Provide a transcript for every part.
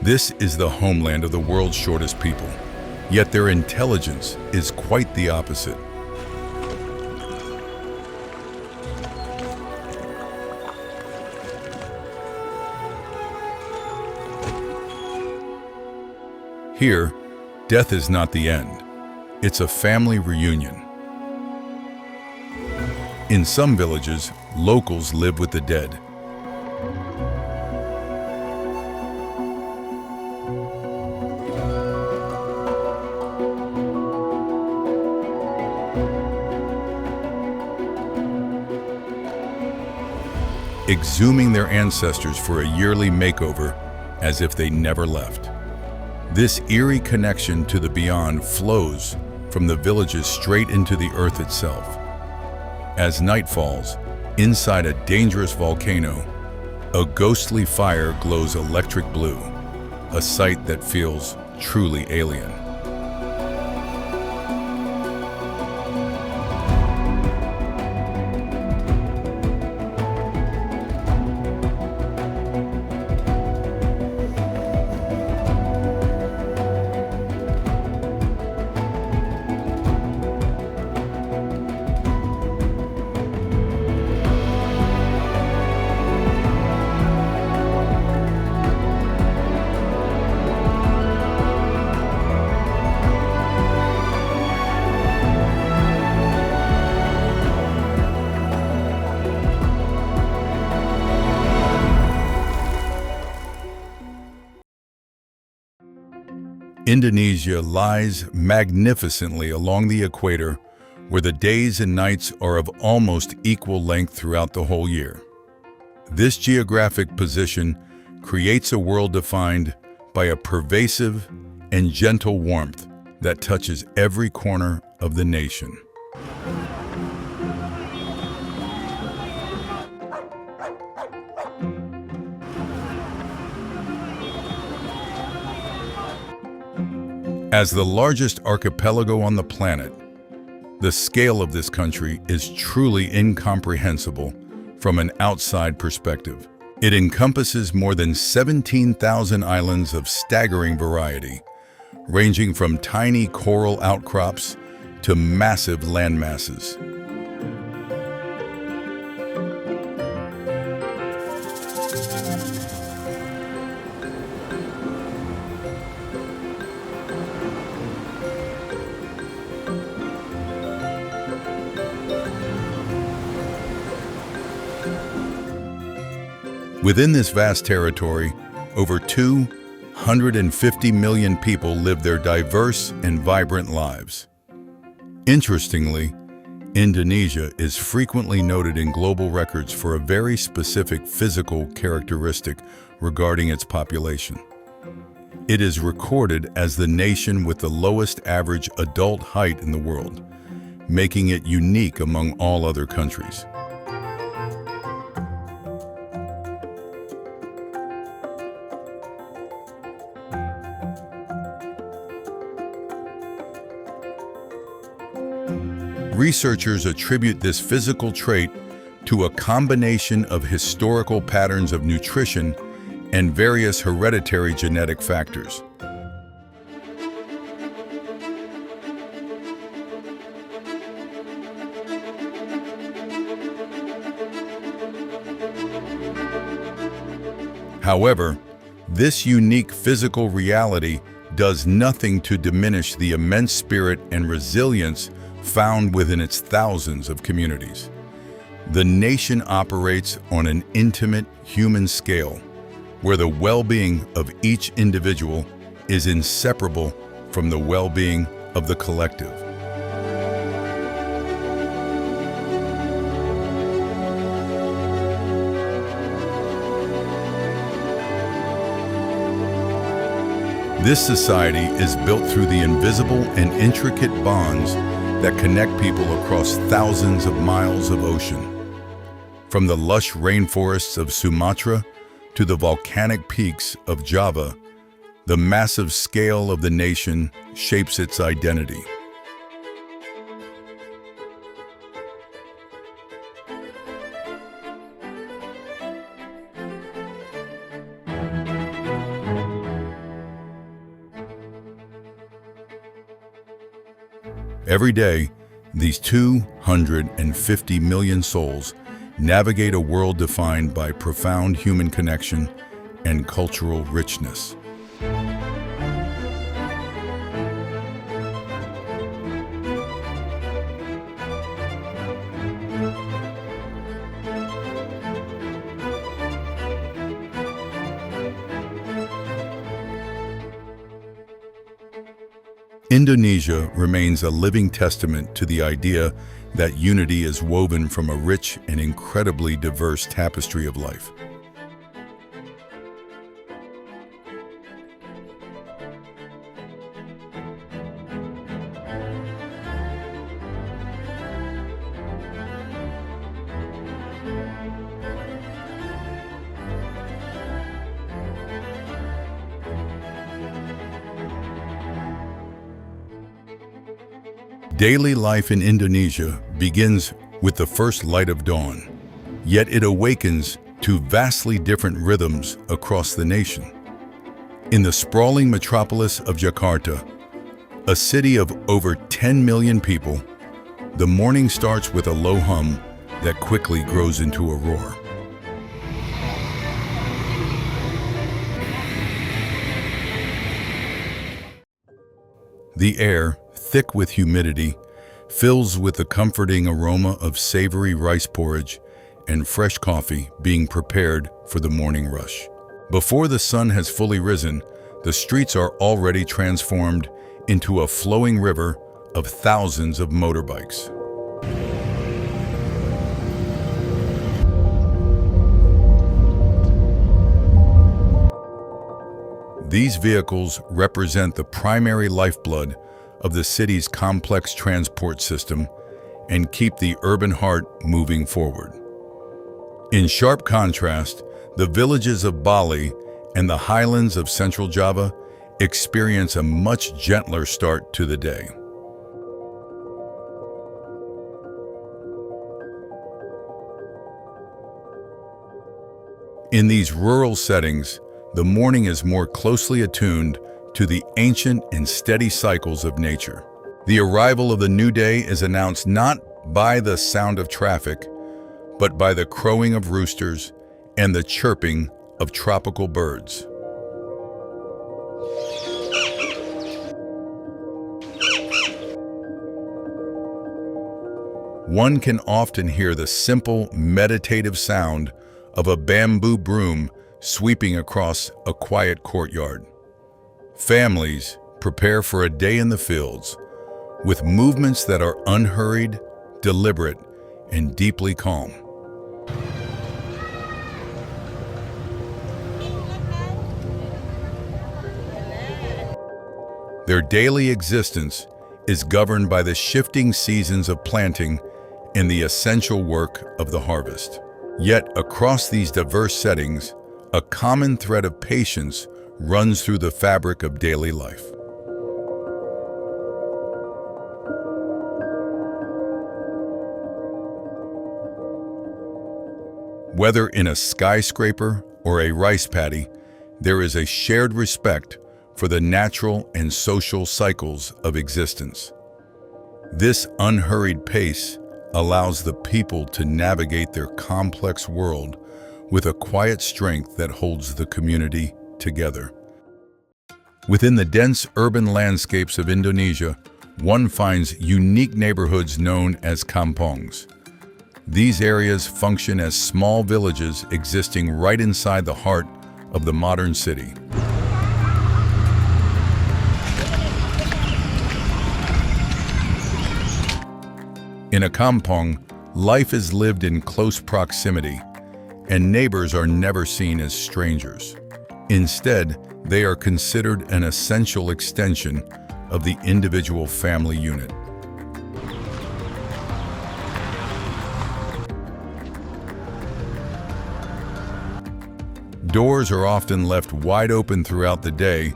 This is the homeland of the world's shortest people, yet their intelligence is quite the opposite. Here, death is not the end. It's a family reunion. In some villages, locals live with the dead. Exhuming their ancestors for a yearly makeover as if they never left. This eerie connection to the beyond flows from the villages straight into the earth itself. As night falls, inside a dangerous volcano, a ghostly fire glows electric blue, a sight that feels truly alien. Indonesia lies magnificently along the equator, where the days and nights are of almost equal length throughout the whole year. This geographic position creates a world defined by a pervasive and gentle warmth that touches every corner of the nation. As the largest archipelago on the planet, the scale of this country is truly incomprehensible from an outside perspective. It encompasses more than 17,000 islands of staggering variety, ranging from tiny coral outcrops to massive land masses. Within this vast territory, over 250 million people live their diverse and vibrant lives. Interestingly, Indonesia is frequently noted in global records for a very specific physical characteristic regarding its population. It is recorded as the nation with the lowest average adult height in the world, making it unique among all other countries. Researchers attribute this physical trait to a combination of historical patterns of nutrition and various hereditary genetic factors. However, this unique physical reality does nothing to diminish the immense spirit and resilience found within its thousands of communities. The nation operates on an intimate human scale, where the well-being of each individual is inseparable from the well-being of the collective. This society is built through the invisible and intricate bonds that connect people across thousands of miles of ocean. From the lush rainforests of Sumatra to the volcanic peaks of Java, the massive scale of the nation shapes its identity. Every day, these 250 million souls navigate a world defined by profound human connection and cultural richness. Indonesia remains a living testament to the idea that unity is woven from a rich and incredibly diverse tapestry of life. Daily life in Indonesia begins with the first light of dawn, yet it awakens to vastly different rhythms across the nation. In the sprawling metropolis of Jakarta, a city of over 10 million people, the morning starts with a low hum that quickly grows into a roar. The air, thick with humidity, fills with the comforting aroma of savory rice porridge and fresh coffee being prepared for the morning rush. Before the sun has fully risen, the streets are already transformed into a flowing river of thousands of motorbikes. These vehicles represent the primary lifeblood of the city's complex transport system and keep the urban heart moving forward. In sharp contrast, the villages of Bali and the highlands of central Java experience a much gentler start to the day. In these rural settings, the morning is more closely attuned to the ancient and steady cycles of nature. The arrival of the new day is announced not by the sound of traffic, but by the crowing of roosters and the chirping of tropical birds. One can often hear the simple, meditative sound of a bamboo broom sweeping across a quiet courtyard. Families prepare for a day in the fields with movements that are unhurried, deliberate, and deeply calm. Their daily existence is governed by the shifting seasons of planting and the essential work of the harvest. Yet across these diverse settings, a common thread of patience runs through the fabric of daily life. Whether in a skyscraper or a rice paddy, there is a shared respect for the natural and social cycles of existence. This unhurried pace allows the people to navigate their complex world with a quiet strength that holds the community together. Within the dense urban landscapes of Indonesia, one finds unique neighborhoods known as kampongs. These areas function as small villages existing right inside the heart of the modern city. In a kampong, life is lived in close proximity, and neighbors are never seen as strangers. Instead, they are considered an essential extension of the individual family unit. Doors are often left wide open throughout the day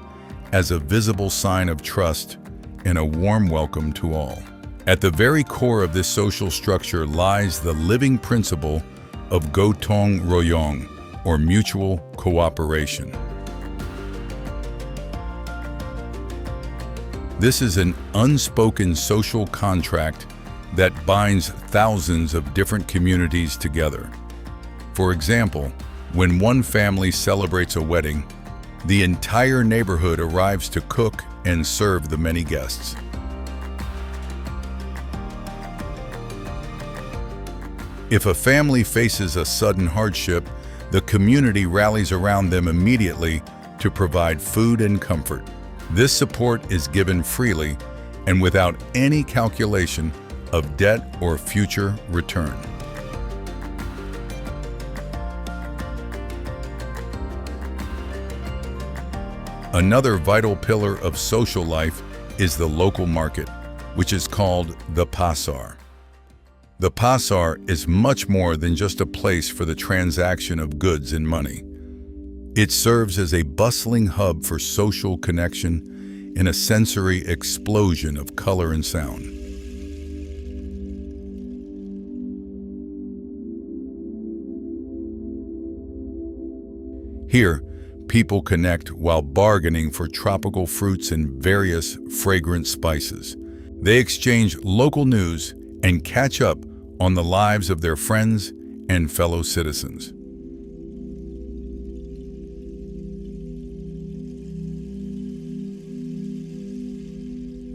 as a visible sign of trust and a warm welcome to all. At the very core of this social structure lies the living principle of gotong royong, or mutual cooperation. This is an unspoken social contract that binds thousands of different communities together. For example, when one family celebrates a wedding, the entire neighborhood arrives to cook and serve the many guests. If a family faces a sudden hardship, the community rallies around them immediately to provide food and comfort. This support is given freely and without any calculation of debt or future return. Another vital pillar of social life is the local market, which is called the pasar. The pasar is much more than just a place for the transaction of goods and money. It serves as a bustling hub for social connection and a sensory explosion of color and sound. Here, people connect while bargaining for tropical fruits and various fragrant spices. They exchange local news and catch up on the lives of their friends and fellow citizens.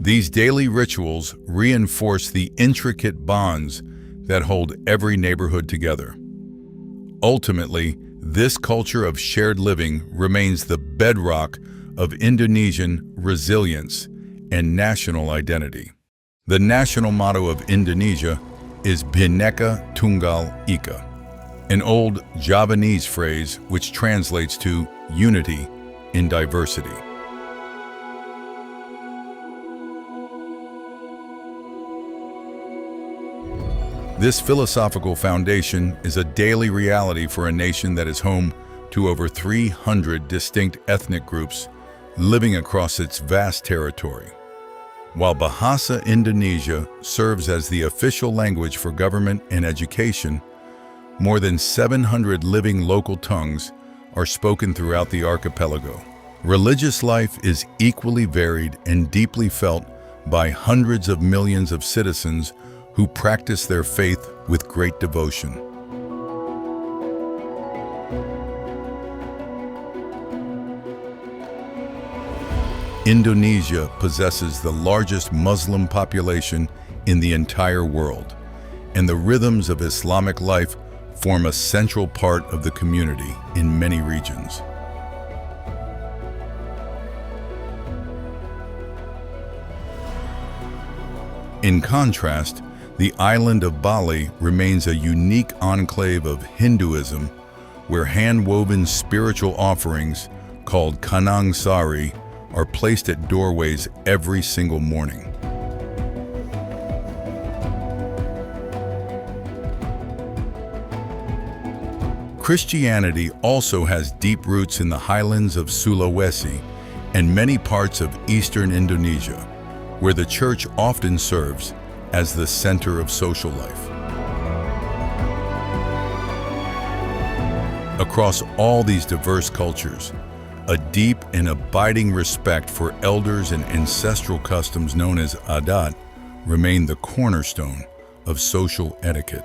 These daily rituals reinforce the intricate bonds that hold every neighborhood together. Ultimately, this culture of shared living remains the bedrock of Indonesian resilience and national identity. The national motto of Indonesia is Bhinneka Tunggal Ika, an old Javanese phrase which translates to unity in diversity. This philosophical foundation is a daily reality for a nation that is home to over 300 distinct ethnic groups living across its vast territory. While Bahasa Indonesia serves as the official language for government and education, more than 700 living local tongues are spoken throughout the archipelago. Religious life is equally varied and deeply felt by hundreds of millions of citizens who practice their faith with great devotion. Indonesia possesses the largest Muslim population in the entire world, and the rhythms of Islamic life form a central part of the community in many regions. In contrast, the island of Bali remains a unique enclave of Hinduism, where hand-woven spiritual offerings, called kanang sari, are placed at doorways every single morning. Christianity also has deep roots in the highlands of Sulawesi and many parts of eastern Indonesia, where the church often serves as the center of social life. Across all these diverse cultures, a deep and abiding respect for elders and ancestral customs known as adat remain the cornerstone of social etiquette.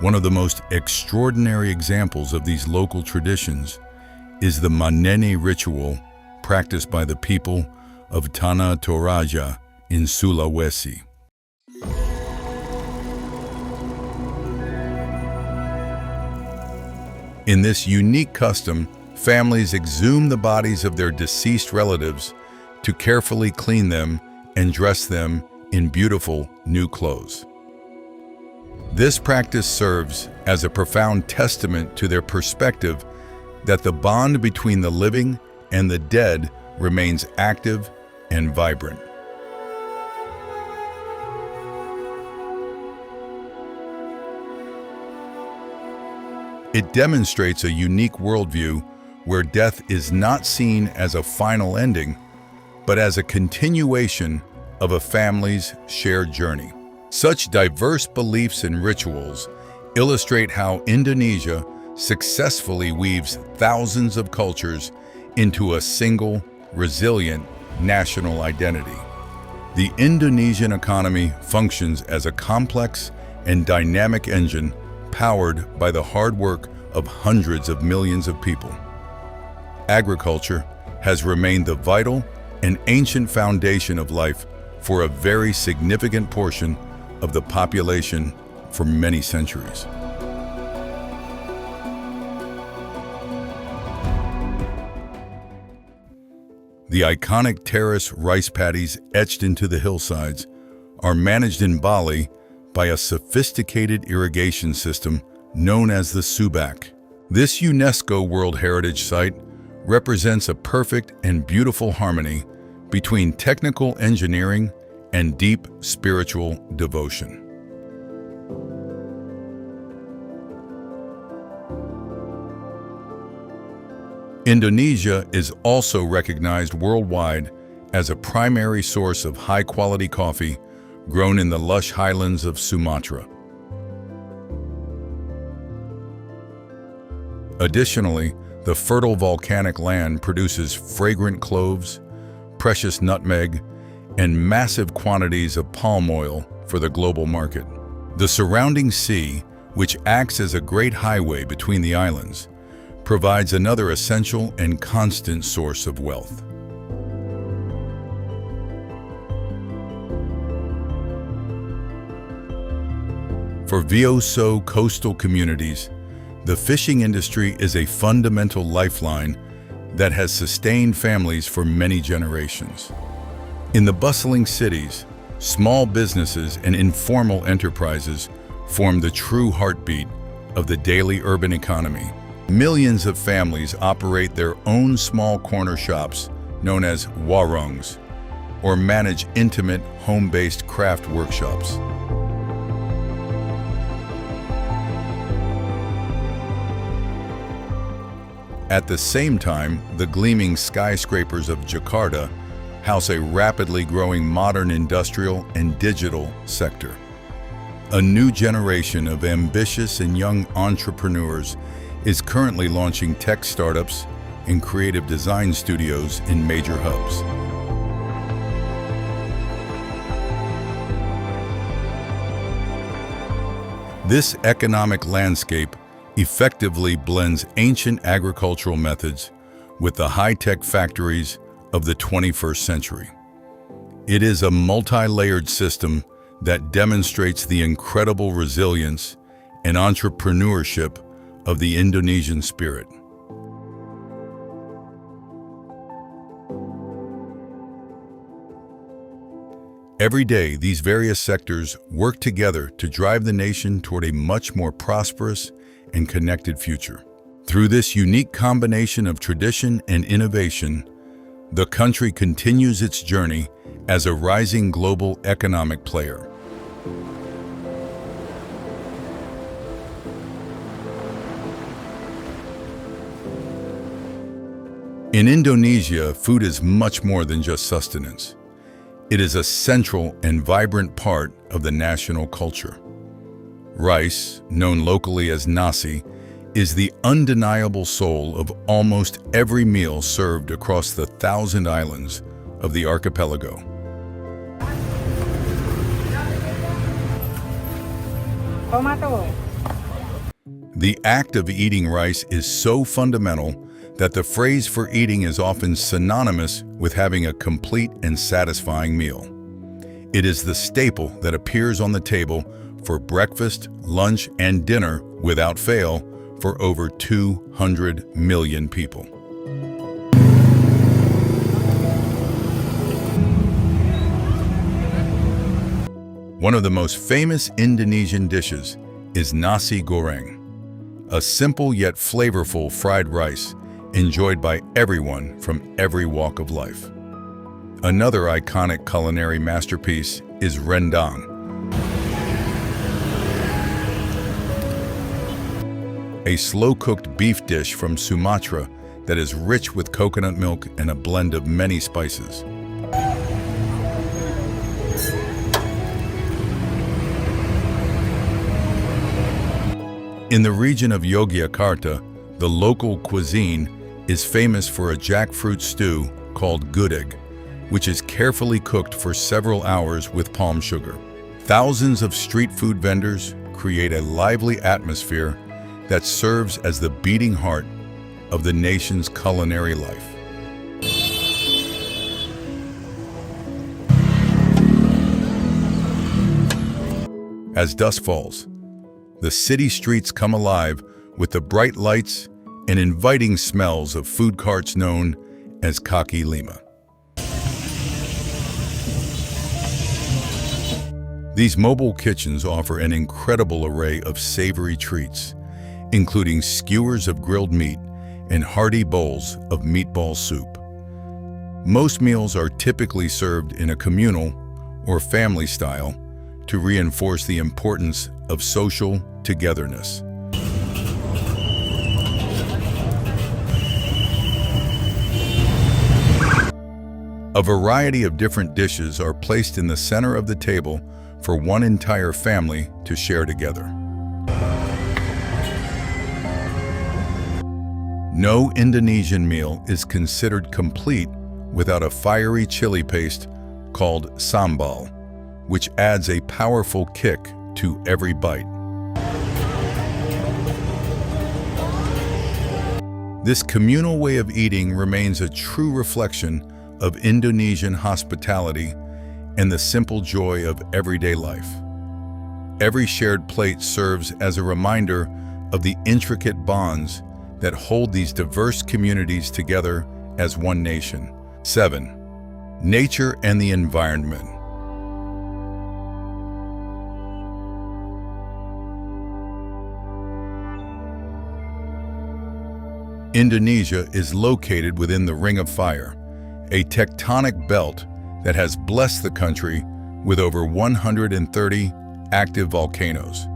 One of the most extraordinary examples of these local traditions is the Manene ritual practiced by the people of Tanah Toraja in Sulawesi. In this unique custom, families exhume the bodies of their deceased relatives to carefully clean them and dress them in beautiful new clothes. This practice serves as a profound testament to their perspective that the bond between the living and the dead remains active and vibrant. It demonstrates a unique worldview where death is not seen as a final ending, but as a continuation of a family's shared journey. Such diverse beliefs and rituals illustrate how Indonesia successfully weaves thousands of cultures into a single, resilient national identity. The Indonesian economy functions as a complex and dynamic engine powered by the hard work of hundreds of millions of people. Agriculture has remained the vital and ancient foundation of life for a very significant portion of the population for many centuries. The iconic terrace rice paddies etched into the hillsides are managed in Bali by a sophisticated irrigation system known as the Subak. This UNESCO World Heritage Site represents a perfect and beautiful harmony between technical engineering and deep spiritual devotion. Indonesia is also recognized worldwide as a primary source of high-quality coffee grown in the lush highlands of Sumatra. Additionally, the fertile volcanic land produces fragrant cloves, precious nutmeg, and massive quantities of palm oil for the global market. The surrounding sea, which acts as a great highway between the islands, provides another essential and constant source of wealth. For VOSO coastal communities, the fishing industry is a fundamental lifeline that has sustained families for many generations. In the bustling cities, small businesses and informal enterprises form the true heartbeat of the daily urban economy. Millions of families operate their own small corner shops, known as warungs, or manage intimate, home-based craft workshops. At the same time, the gleaming skyscrapers of Jakarta house a rapidly growing modern industrial and digital sector. A new generation of ambitious and young entrepreneurs is currently launching tech startups and creative design studios in major hubs. This economic landscape effectively blends ancient agricultural methods with the high-tech factories of the 21st century. It is a multi-layered system that demonstrates the incredible resilience and entrepreneurship of the Indonesian spirit. Every day, these various sectors work together to drive the nation toward a much more prosperous and connected future. Through this unique combination of tradition and innovation, the country continues its journey as a rising global economic player. In Indonesia, food is much more than just sustenance. It is a central and vibrant part of the national culture. Rice, known locally as nasi, is the undeniable soul of almost every meal served across the 1,000 islands of the archipelago. Tomato. The act of eating rice is so fundamental that the phrase for eating is often synonymous with having a complete and satisfying meal. It is the staple that appears on the table for breakfast, lunch, and dinner without fail for over 200 million people. One of the most famous Indonesian dishes is nasi goreng, a simple yet flavorful fried rice enjoyed by everyone from every walk of life. Another iconic culinary masterpiece is rendang, a slow-cooked beef dish from Sumatra that is rich with coconut milk and a blend of many spices. In the region of Yogyakarta, the local cuisine is famous for a jackfruit stew called gudeg, which is carefully cooked for several hours with palm sugar. Thousands of street food vendors create a lively atmosphere that serves as the beating heart of the nation's culinary life. As dusk falls, the city streets come alive with the bright lights and inviting smells of food carts known as kaki lima. These mobile kitchens offer an incredible array of savory treats, including skewers of grilled meat and hearty bowls of meatball soup. Most meals are typically served in a communal or family style to reinforce the importance of social togetherness. A variety of different dishes are placed in the center of the table for one entire family to share together. No Indonesian meal is considered complete without a fiery chili paste called sambal, which adds a powerful kick to every bite. This communal way of eating remains a true reflection of Indonesian hospitality and the simple joy of everyday life. Every shared plate serves as a reminder of the intricate bonds that hold these diverse communities together as one nation. 7. Nature and the environment. Indonesia is located within the Ring of Fire, a tectonic belt that has blessed the country with over 130 active volcanoes.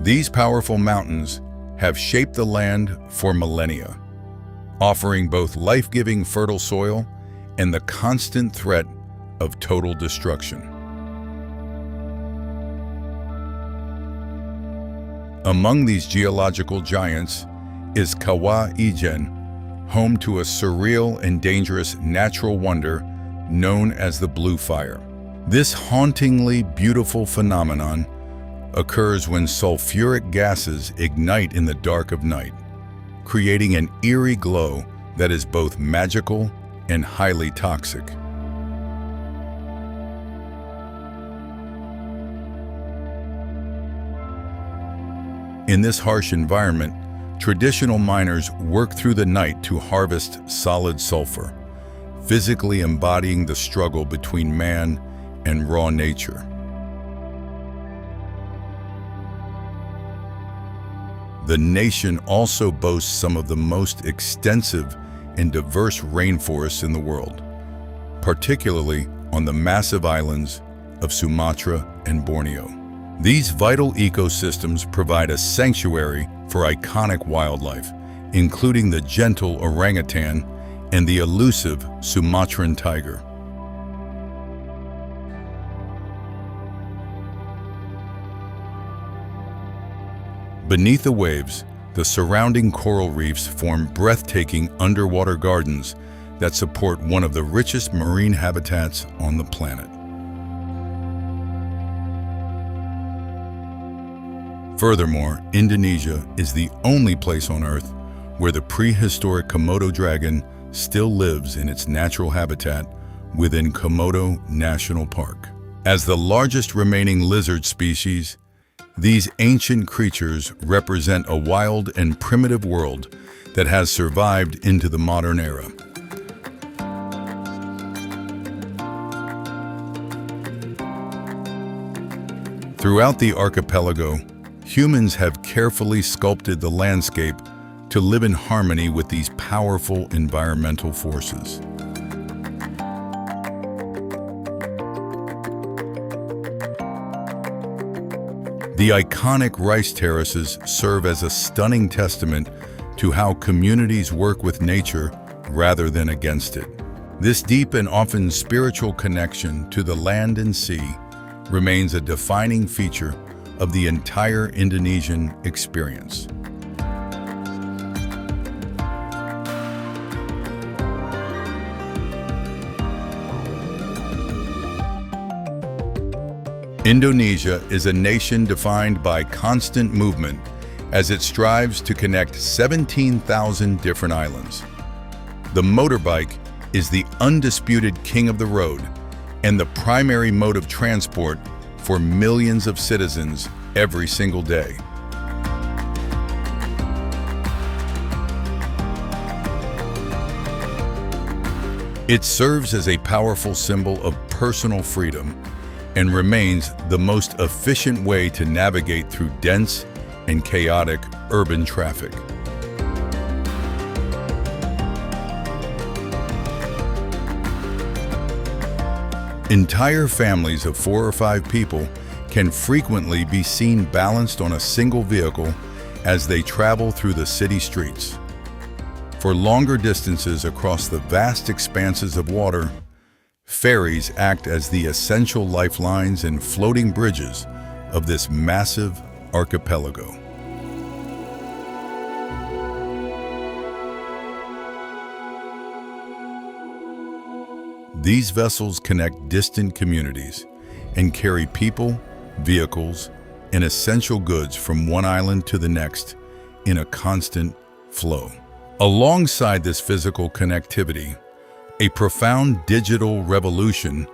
These powerful mountains have shaped the land for millennia, offering both life-giving fertile soil and the constant threat of total destruction. Among these geological giants is Kawah Ijen, home to a surreal and dangerous natural wonder known as the Blue Fire. This hauntingly beautiful phenomenon occurs when sulfuric gases ignite in the dark of night, creating an eerie glow that is both magical and highly toxic. In this harsh environment, traditional miners work through the night to harvest solid sulfur, physically embodying the struggle between man and raw nature. The nation also boasts some of the most extensive and diverse rainforests in the world, particularly on the massive islands of Sumatra and Borneo. These vital ecosystems provide a sanctuary for iconic wildlife, including the gentle orangutan and the elusive Sumatran tiger. Beneath the waves, the surrounding coral reefs form breathtaking underwater gardens that support one of the richest marine habitats on the planet. Furthermore, Indonesia is the only place on Earth where the prehistoric Komodo dragon still lives in its natural habitat within Komodo National Park. As the largest remaining lizard species, these ancient creatures represent a wild and primitive world that has survived into the modern era. Throughout the archipelago, humans have carefully sculpted the landscape to live in harmony with these powerful environmental forces. The iconic rice terraces serve as a stunning testament to how communities work with nature rather than against it. This deep and often spiritual connection to the land and sea remains a defining feature of the entire Indonesian experience. Indonesia is a nation defined by constant movement as it strives to connect 17,000 different islands. The motorbike is the undisputed king of the road and the primary mode of transport for millions of citizens every single day. It serves as a powerful symbol of personal freedom and remains the most efficient way to navigate through dense and chaotic urban traffic. Entire families of 4 or 5 people can frequently be seen balanced on a single vehicle as they travel through the city streets. For longer distances across the vast expanses of water, ferries act as the essential lifelines and floating bridges of this massive archipelago. These vessels connect distant communities and carry people, vehicles, and essential goods from one island to the next in a constant flow. Alongside this physical connectivity, a profound digital revolution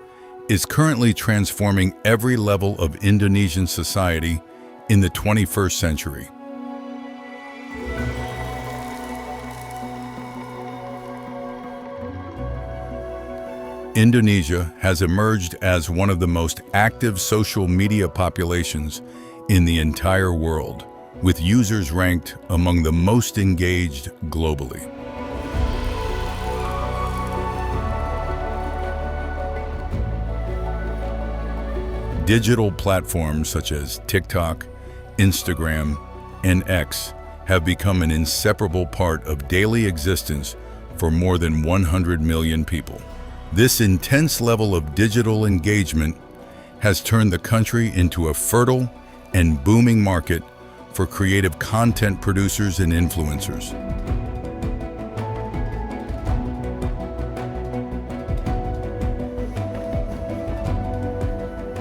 is currently transforming every level of Indonesian society in the 21st century. Indonesia has emerged as one of the most active social media populations in the entire world, with users ranked among the most engaged globally. Digital platforms such as TikTok, Instagram, and X have become an inseparable part of daily existence for more than 100 million people. This intense level of digital engagement has turned the country into a fertile and booming market for creative content producers and influencers.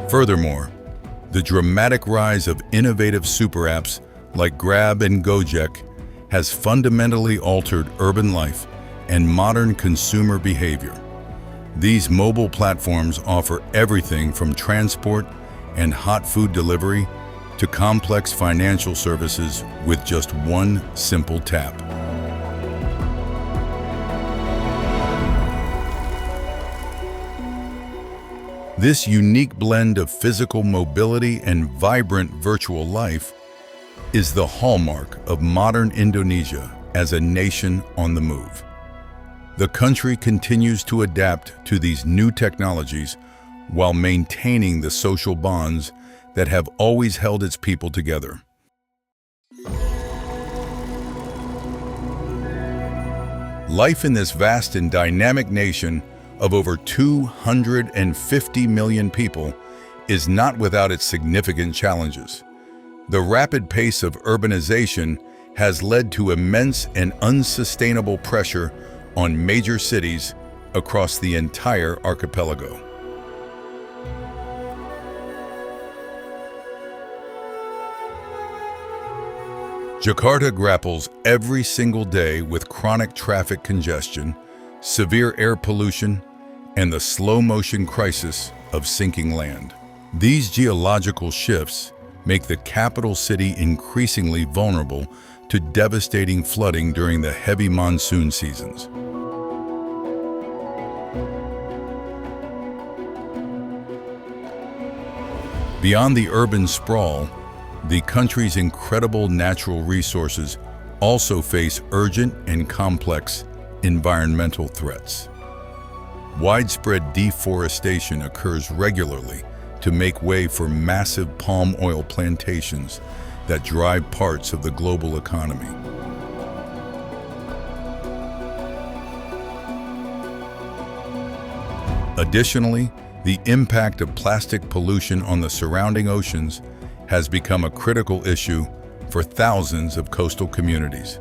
Furthermore, the dramatic rise of innovative super apps like Grab and Gojek has fundamentally altered urban life and modern consumer behavior. These mobile platforms offer everything from transport and hot food delivery to complex financial services with just one simple tap. This unique blend of physical mobility and vibrant virtual life is the hallmark of modern Indonesia as a nation on the move. The country continues to adapt to these new technologies while maintaining the social bonds that have always held its people together. Life in this vast and dynamic nation of over 250 million people is not without its significant challenges. The rapid pace of urbanization has led to immense and unsustainable pressure on major cities across the entire archipelago. Jakarta grapples every single day with chronic traffic congestion, severe air pollution, and the slow-motion crisis of sinking land. These geological shifts make the capital city increasingly vulnerable to devastating flooding during the heavy monsoon seasons. Beyond the urban sprawl, the country's incredible natural resources also face urgent and complex environmental threats. Widespread deforestation occurs regularly to make way for massive palm oil plantations that drive parts of the global economy. Additionally, The impact of plastic pollution on the surrounding oceans has become a critical issue for thousands of coastal communities.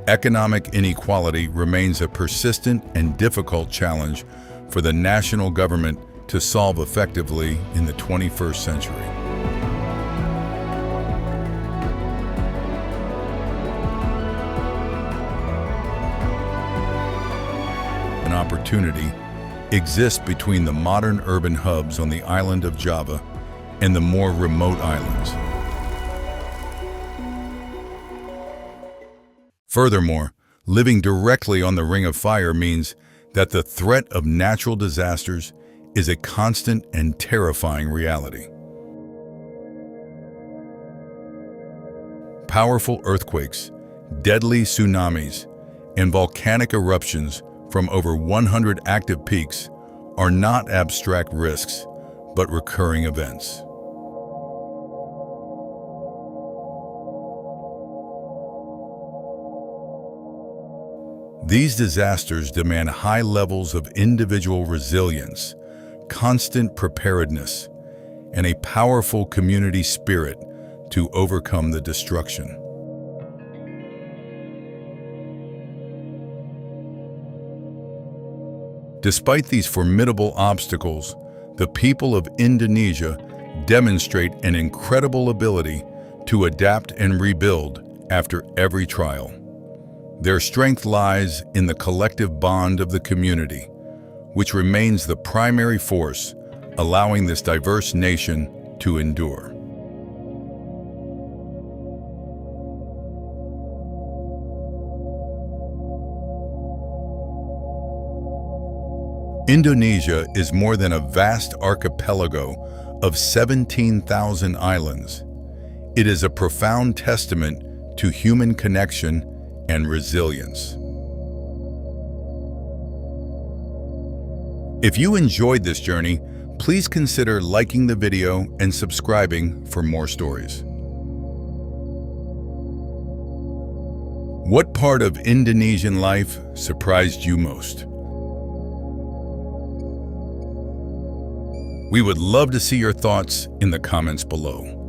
Economic inequality remains a persistent and difficult challenge for the national government to solve effectively in the 21st century. An opportunity exists between the modern urban hubs on the island of Java and the more remote islands. Furthermore, living directly on the Ring of Fire means that the threat of natural disasters is a constant and terrifying reality. Powerful earthquakes, deadly tsunamis, and volcanic eruptions from over 100 active peaks are not abstract risks, but recurring events. These disasters demand high levels of individual resilience, constant preparedness, and a powerful community spirit to overcome the destruction. Despite these formidable obstacles, the people of Indonesia demonstrate an incredible ability to adapt and rebuild after every trial. Their strength lies in the collective bond of the community, which remains the primary force allowing this diverse nation to endure. Indonesia is more than a vast archipelago of 17,000 islands. It is a profound testament to human connection and resilience. If you enjoyed this journey, please consider liking the video and subscribing for more stories. What part of Indonesian life surprised you most? We would love to see your thoughts in the comments below.